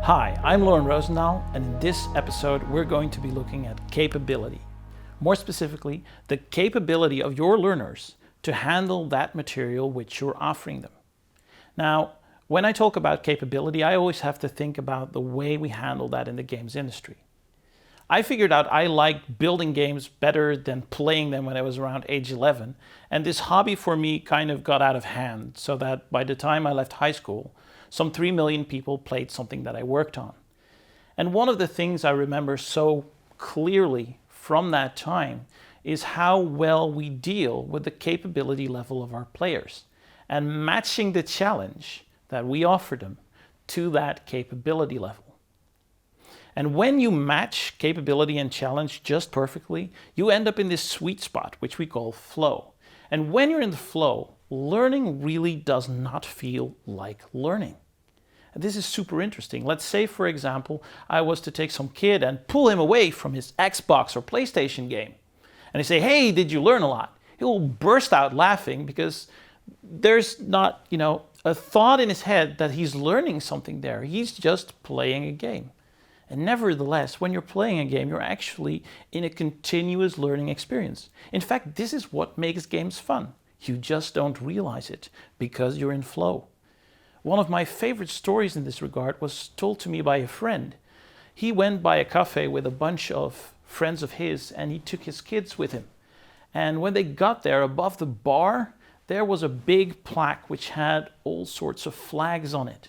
Hi, I'm Loren Roosendaal, and in this episode we're going to be looking at capability. More specifically, the capability of your learners to handle that material which you're offering them. Now, when I talk about capability, I always have to think about the way we handle that in the games industry. I figured out I liked building games better than playing them when I was around age 11, and this hobby for me kind of got out of hand, so that by the time I left high school, some 3 million people played something that I worked on. And one of the things I remember so clearly from that time is how well we deal with the capability level of our players and matching the challenge that we offer them to that capability level. And when you match capability and challenge just perfectly, you end up in this sweet spot, which we call flow. And when you're in the flow, learning really does not feel like learning. And this is super interesting. Let's say, for example, I was to take some kid and pull him away from his Xbox or PlayStation game. And I say, hey, did you learn a lot? He'll burst out laughing because there's not, a thought in his head that he's learning something there. He's just playing a game. And nevertheless, when you're playing a game, you're actually in a continuous learning experience. In fact, this is what makes games fun. You just don't realize it because you're in flow. One of my favorite stories in this regard was told to me by a friend. He went by a cafe with a bunch of friends of his and he took his kids with him. And when they got there, above the bar, there was a big plaque which had all sorts of flags on it.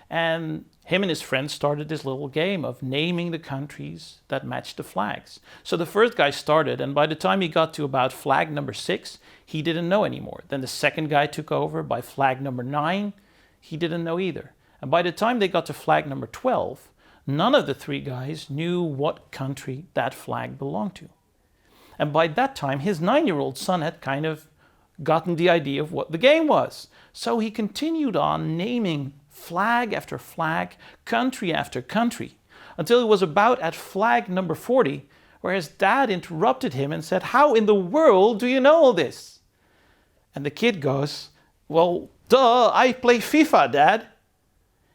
And him and his friends started this little game of naming the countries that matched the flags. So the first guy started, and by the time he got to about flag number 6, he didn't know anymore. Then the second guy took over by flag number 9. He didn't know either. And by the time they got to flag number 12, none of the 3 guys knew what country that flag belonged to. And by that time, his 9-year-old son had kind of gotten the idea of what the game was. So he continued on naming flag after flag, country after country, until he was about at flag number 40, where his dad interrupted him and said, "How in the world do you know all this?" And the kid goes, "Well, duh, I play FIFA, Dad."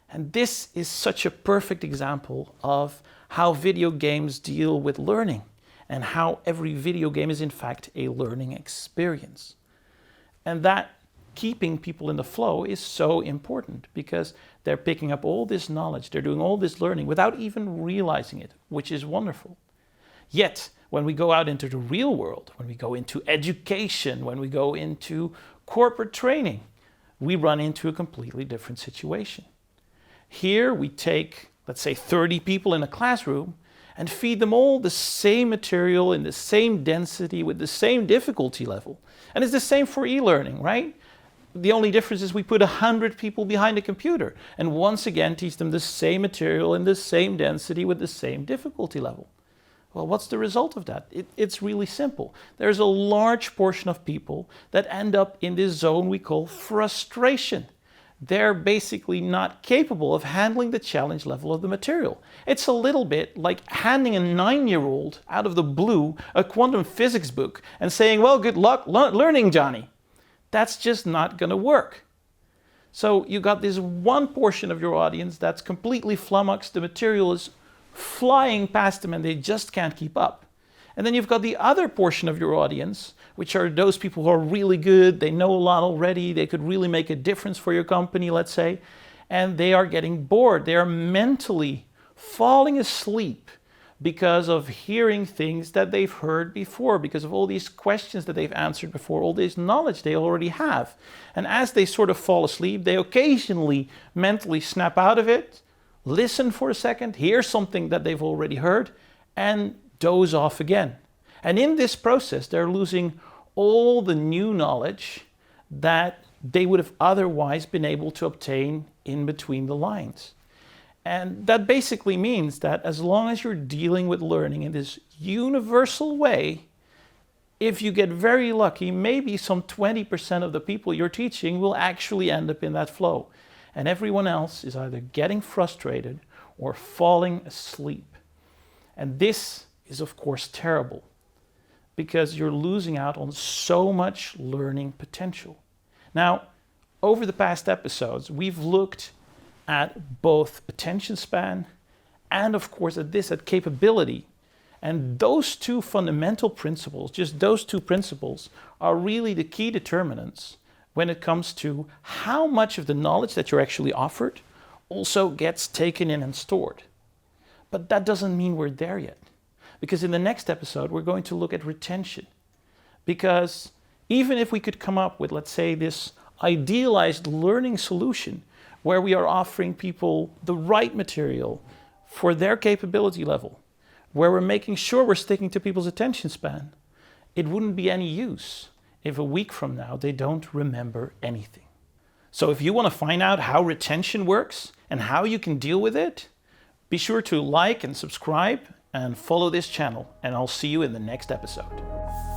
And this is such a perfect example of how video games deal with learning and how every video game is in fact a learning experience. And that keeping people in the flow is so important because they're picking up all this knowledge, they're doing all this learning without even realizing it, which is wonderful. Yet, when we go out into the real world, when we go into education, when we go into corporate training, we run into a completely different situation. Here we take, let's say, 30 people in a classroom and feed them all the same material in the same density with the same difficulty level. And it's the same for e-learning, right? The only difference is we put 100 people behind a computer and once again teach them the same material in the same density with the same difficulty level. Well, what's the result of that? It's really simple. There's a large portion of people that end up in this zone we call frustration. They're basically not capable of handling the challenge level of the material. It's a little bit like handing a 9-year-old out of the blue a quantum physics book and saying, "Well, good luck learning, Johnny." That's just not going to work. So you got this one portion of your audience that's completely flummoxed. The material is flying past them and they just can't keep up. And then you've got the other portion of your audience, which are those people who are really good, they know a lot already, they could really make a difference for your company, let's say, and they are getting bored. They are mentally falling asleep because of hearing things that they've heard before, because of all these questions that they've answered before, all this knowledge they already have. And as they sort of fall asleep, they occasionally mentally snap out of it, listen for a second, hear something that they've already heard, and doze off again. And in this process, they're losing all the new knowledge that they would have otherwise been able to obtain in between the lines. And that basically means that as long as you're dealing with learning in this universal way, if you get very lucky, maybe some 20% of the people you're teaching will actually end up in that flow. And everyone else is either getting frustrated or falling asleep. And this is, of course, terrible because you're losing out on so much learning potential. Now, over the past episodes, we've looked at both attention span and of course at capability. And those two fundamental principles, just those two principles, are really the key determinants when it comes to how much of the knowledge that you're actually offered also gets taken in and stored. But that doesn't mean we're there yet. Because in the next episode, we're going to look at retention. Because even if we could come up with, let's say, this idealized learning solution where we are offering people the right material for their capability level, where we're making sure we're sticking to people's attention span, it wouldn't be any use if a week from now they don't remember anything. So if you want to find out how retention works and how you can deal with it, be sure to like and subscribe and follow this channel, and I'll see you in the next episode.